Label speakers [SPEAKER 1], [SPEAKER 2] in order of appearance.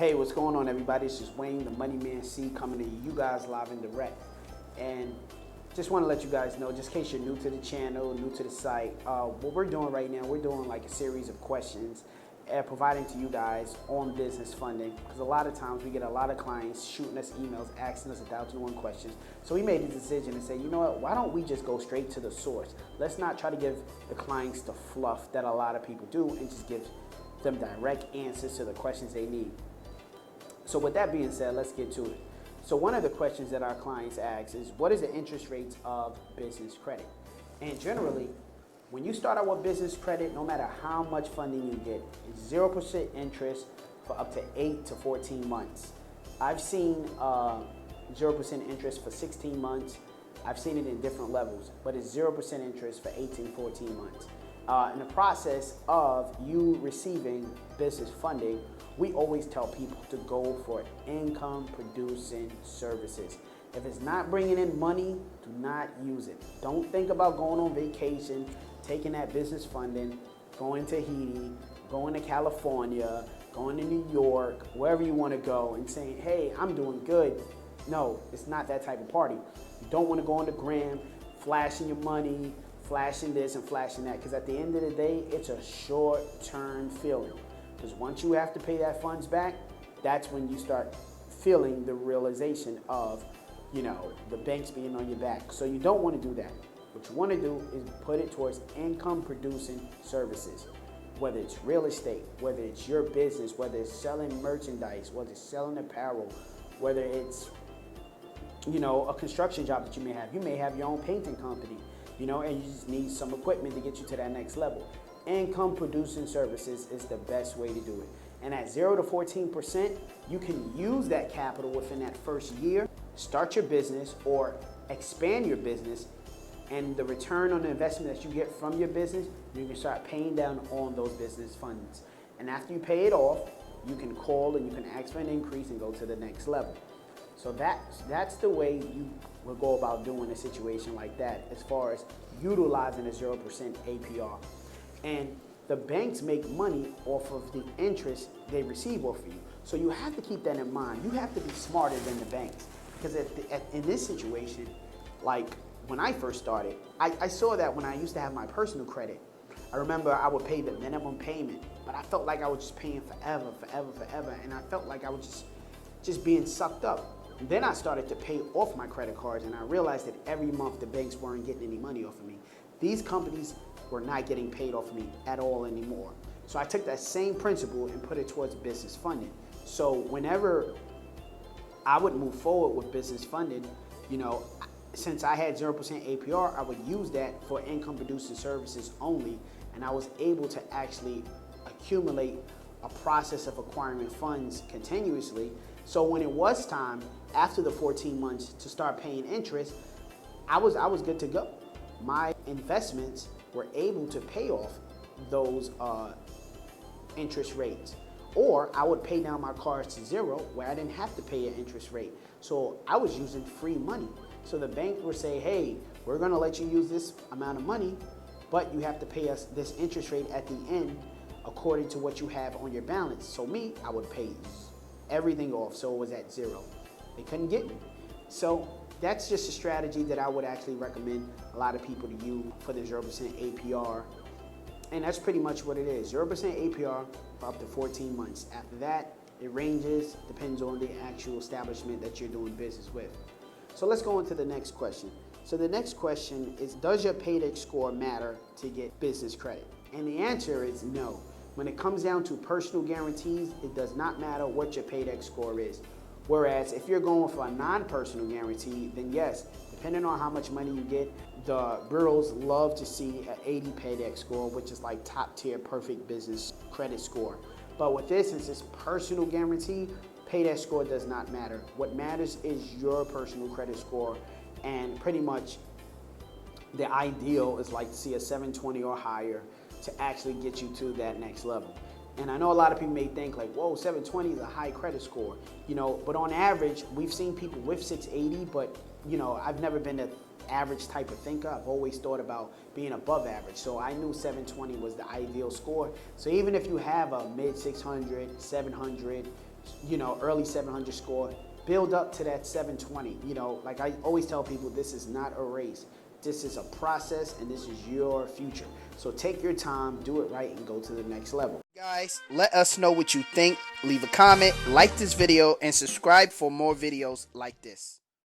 [SPEAKER 1] Hey, what's going on, everybody? It's just Wayne, the Money Man C, coming to you guys live and direct. And just want to let you guys know, just in case you're new to the channel, new to the site, what we're doing right now, we're doing like a series of questions providing to you guys on business funding. Because a lot of times we get a lot of clients shooting us emails, asking us 1,001 questions. So we made the decision to say, you know what, why don't we just go straight to the source? Let's not try to give the clients the fluff that a lot of people do and just give them direct answers to the questions they need. So with that being said, let's get to it. So one of the questions that our clients ask is, what is the interest rates of business credit? And generally, when you start out with business credit, no matter how much funding you get, it's 0% interest for up to 8 to 14 months. I've seen 0% interest for 16 months. I've seen it in different levels, but it's 0% interest for 18, 14 months. In the process of you receiving business funding, we always tell people to go for income producing services. If it's not bringing in money, do not use it. Don't think about going on vacation, taking that business funding, going to Tahiti, going to California, going to New York, wherever you want to go and saying, hey, I'm doing good. No, it's not that type of party. You don't want to go on the gram, flashing your money, flashing this and flashing that, because at the end of the day, it's a short-term feeling. Because once you have to pay that funds back, that's when you start feeling the realization of, the banks being on your back. So you don't want to do that. What you want to do is put it towards income producing services, whether it's real estate, whether it's your business, whether it's selling merchandise, whether it's selling apparel, whether it's, a construction job that you may have. You may have your own painting company, and you just need some equipment to get you to that next level. Income producing services is the best way to do it. And at 0 to 14%, you can use that capital within that first year, start your business or expand your business, and the return on the investment that you get from your business, you can start paying down on those business funds. And after you pay it off, you can call and you can ask for an increase and go to the next level. So that's the way you will go about doing a situation like that as far as utilizing a 0% APR. And the banks make money off of the interest they receive off of you. So you have to keep that in mind. You have to be smarter than the banks. Because in this situation, like when I first started, I saw that when I used to have my personal credit. I remember I would pay the minimum payment, but I felt like I was just paying forever. And I felt like I was just being sucked up. And then I started to pay off my credit cards, and I realized that every month the banks weren't getting any money off of me. These companies were not getting paid off of me at all anymore. So I took that same principle and put it towards business funding. So whenever I would move forward with business funding, since I had 0% APR, I would use that for income producing services only, and I was able to actually accumulate a process of acquiring funds continuously. So when it was time, after the 14 months, to start paying interest, I was good to go. My investments were able to pay off those interest rates. Or I would pay down my cards to 0 where I didn't have to pay an interest rate. So I was using free money. So the bank would say, hey, we're gonna let you use this amount of money, but you have to pay us this interest rate at the end according to what you have on your balance. So me, I would pay everything off, so it was at 0. They couldn't get me. So that's just a strategy that I would actually recommend a lot of people to use for the 0% APR. And that's pretty much what it is, 0% APR for up to 14 months. After that, it ranges, depends on the actual establishment that you're doing business with. So let's go into the next question. So the next question is, does your paydex score matter to get business credit? And the answer is no. When it comes down to personal guarantees, it does not matter what your paydex score is. Whereas if you're going for a non-personal guarantee, then yes, depending on how much money you get, the bureaus love to see an 80 paydex score, which is like top tier perfect business credit score. But with this, since it's personal guarantee, paydex score does not matter. What matters is your personal credit score, and pretty much the ideal is like to see a 720 or higher to actually get you to that next level. And I know a lot of people may think like, whoa, 720 is a high credit score, but on average, we've seen people with 680, but I've never been an average type of thinker. I've always thought about being above average. So I knew 720 was the ideal score. So even if you have a mid 600, 700, you know, early 700 score, build up to that 720. You know, like I always tell people, this is not a race. This is a process, and this is your future. So take your time, do it right, and go to the next level. Guys, let us know what you think. Leave a comment, like this video, and subscribe for more videos like this.